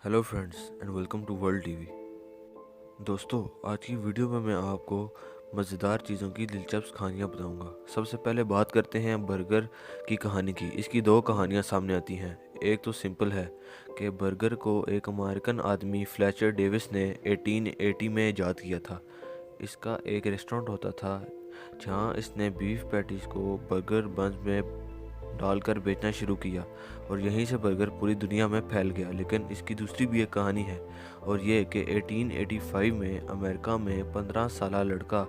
Hello friends and welcome to world TV. दोस्तों, आज की वीडियो में मैं आपको मज़ेदार चीज़ों की दिलचस्प कहानियाँ बताऊंगा। सबसे पहले बात करते हैं बर्गर की कहानी की। इसकी दो कहानियाँ सामने आती हैं। एक तो सिंपल है कि बर्गर को एक अमेरिकन आदमी फ्लेचर डेविस ने 1880 में ईजाद किया था। इसका एक रेस्टोरेंट होता था जहाँ इसने बीफ पैटीज को बर्गर बंस में डालकर बेचना शुरू किया और यहीं से बर्गर पूरी दुनिया में फैल गया। लेकिन इसकी दूसरी भी एक कहानी है और ये कि 1885 में अमेरिका में 15 साला लड़का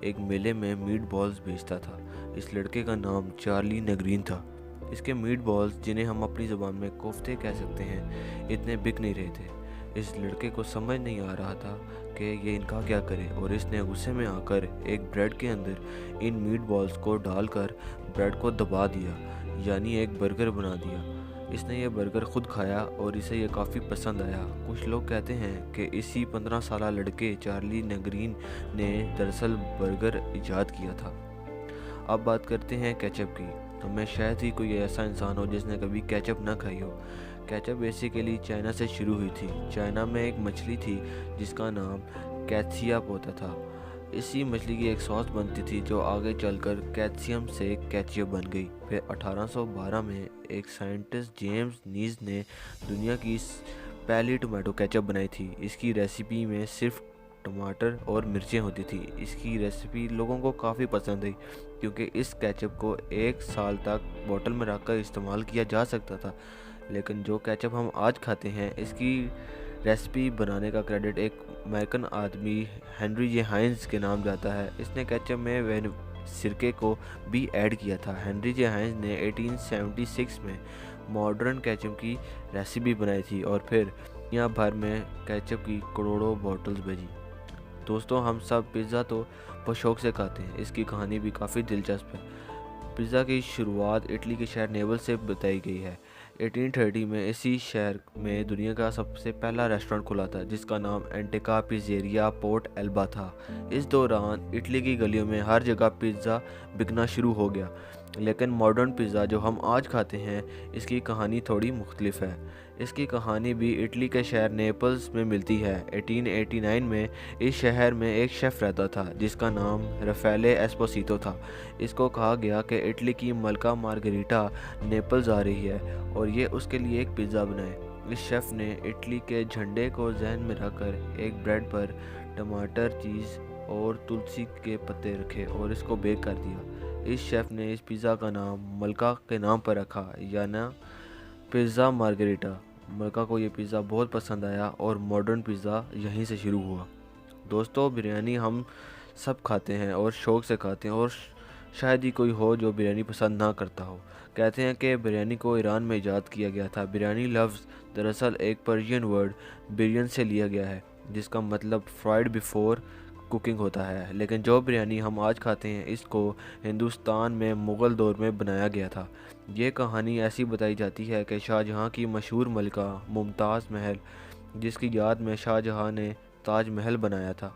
एक मेले में मीट बॉल्स बेचता था। इस लड़के का नाम चार्ली नगरीन था। इसके मीट बॉल्स, जिन्हें हम अपनी ज़बान में कोफ्ते कह सकते हैं, इतने बिक नहीं रहे थे। इस लड़के को समझ नहीं आ रहा था कि ये इनका क्या करे और इसने गुस्से में आकर एक ब्रेड के अंदर इन मीट बॉल्स को डालकर ब्रेड को दबा दिया, यानी एक बर्गर बना दिया। इसने ये बर्गर खुद खाया और इसे ये काफ़ी पसंद आया। कुछ लोग कहते हैं कि इसी 15 साला लड़के चार्ली नगरीन ने दरअसल बर्गर इजाद किया था। अब बात करते हैं केचप की। हमें शायद ही कोई ऐसा इंसान हो जिसने कभी केचप ना खाई हो। केचप बेसिकली चाइना से शुरू हुई थी। चाइना में एक मछली थी जिसका नाम कैथसियाप होता था। इसी मछली की एक सॉस बनती थी जो आगे चलकर कैल्शियम से केचप बन गई। फिर 1812 में एक साइंटिस्ट जेम्स नीज ने दुनिया की पहली टोमेटो केचप बनाई थी। इसकी रेसिपी में सिर्फ टमाटर और मिर्चें होती थी। इसकी रेसिपी लोगों को काफ़ी पसंद आई क्योंकि इस केचप को 1 साल तक बोतल में रखकर इस्तेमाल किया जा सकता था। लेकिन जो केचप हम आज खाते हैं, इसकी रेसिपी बनाने का क्रेडिट एक अमेरिकन आदमी हेनरी जे हाइंस के नाम जाता है। इसने केचप में सिरके को भी ऐड किया था। हेनरी जे हाइंस ने 1876 में मॉडर्न केचप की रेसिपी बनाई थी और फिर दुनिया भर में केचप की करोड़ों बॉटल्स भेजी। दोस्तों, हम सब पिज़्ज़ा तो बहुत शौक से खाते हैं। इसकी कहानी भी काफ़ी दिलचस्प है। पिज़्ज़ा की शुरुआत इटली के शहर नेबल से बताई गई है। 1830 में इसी शहर में दुनिया का सबसे पहला रेस्टोरेंट खुला था जिसका नाम एंटिका पिज़्ज़ेरिया पोर्ट एल्बा था। इस दौरान इटली की गलियों में हर जगह पिज़्ज़ा बिकना शुरू हो गया। लेकिन मॉडर्न पिज़्ज़ा जो हम आज खाते हैं, इसकी कहानी थोड़ी मुख्तलिफ है। इसकी कहानी भी इटली के शहर नेपल्स में मिलती है। 1889 में इस शहर में एक शेफ़ रहता था जिसका नाम राफेले एस्पोसितो था। इसको कहा गया कि इटली की मलका मार्गरीटा नेपल्स आ रही है और ये उसके लिए एक पिज़्ज़ा बनाए। इस शेफ़ ने इटली के झंडे को जहन में रखकर एक ब्रेड पर टमाटर, चीज़ और तुलसी के पत्ते रखे और इसको बेक कर दिया। इस शेफ़ ने इस पिज़्ज़ा का नाम मलका के नाम पर रखा, यानी पिज़्ज़ा मार्गरीटा। मलका को ये पिज़्ज़ा बहुत पसंद आया और मॉडर्न पिज़्ज़ा यहीं से शुरू हुआ। दोस्तों, बिरयानी हम सब खाते हैं और शौक़ से खाते हैं और शायद ही कोई हो जो बिरयानी पसंद ना करता हो। कहते हैं कि बिरयानी को ईरान में ईजाद किया गया था। बिरयानी लफ्ज़ दरअसल एक पर्शियन वर्ड बिरयन से लिया गया है जिसका मतलब फ्राइड बिफोर कुकिंग होता है। लेकिन जो बिरयानी हम आज खाते हैं, इसको हिंदुस्तान में मुग़ल दौर में बनाया गया था। ये कहानी ऐसी बताई जाती है कि शाहजहाँ की मशहूर मलिका मुमताज़ महल, जिसकी याद में शाहजहाँ ने ताज महल बनाया था,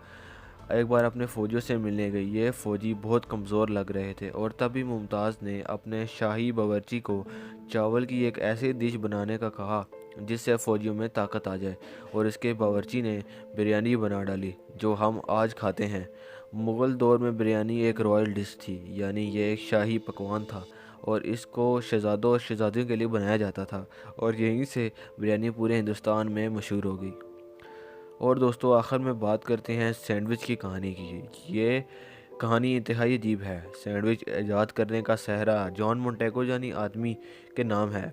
एक बार अपने फ़ौजियों से मिलने गई। ये फ़ौजी बहुत कमज़ोर लग रहे थे और तभी मुमताज़ ने अपने शाही बावर्ची को चावल की एक ऐसी डिश बनाने का कहा जिससे फ़ौजियों में ताकत आ जाए और इसके बावर्ची ने बिरयानी बना डाली जो हम आज खाते हैं। मुग़ल दौर में बिरयानी एक रॉयल डिश थी, यानी ये एक शाही पकवान था और इसको शहज़ादों और शहज़ादियों के लिए बनाया जाता था और यहीं से बिरयानी पूरे हिंदुस्तान में मशहूर हो गई। और दोस्तों, आखिर में बात करते हैं सैंडविच की कहानी की। ये कहानी इंतहाई अजीब है। सैंडविच ईजाद करने का सेहरा जॉन मोंटेगो यानी आदमी के नाम है।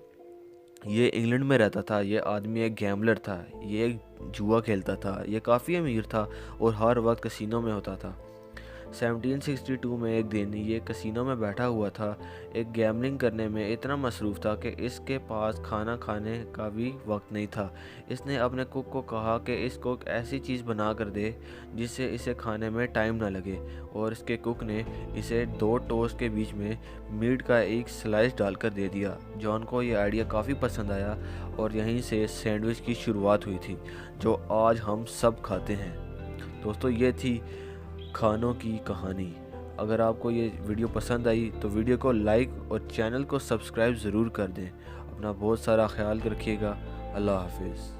ये इंग्लैंड में रहता था। ये आदमी एक गैम्बलर था। ये एक जुआ खेलता था। ये काफ़ी अमीर था और हर वक्त कसिनो में होता था। 1762 में एक दिन ये कसिनो में बैठा हुआ था। एक गैम्बलिंग करने में इतना मसरूफ़ था कि इसके पास खाना खाने का भी वक्त नहीं था। इसने अपने कुक को कहा कि इसको एक ऐसी चीज़ बना कर दे जिससे इसे खाने में टाइम ना लगे और इसके कुक ने इसे 2 टोस्ट के बीच में मीट का एक स्लाइस डालकर दे दिया। जॉन को ये आइडिया काफ़ी पसंद आया और यहीं से सैंडविच की शुरुआत हुई थी जो आज हम सब खाते हैं। दोस्तों, ये थी खानों की कहानी। अगर आपको ये वीडियो पसंद आई तो वीडियो को लाइक और चैनल को सब्सक्राइब ज़रूर कर दें। अपना बहुत सारा ख्याल रखिएगा। अल्लाह हाफिज़।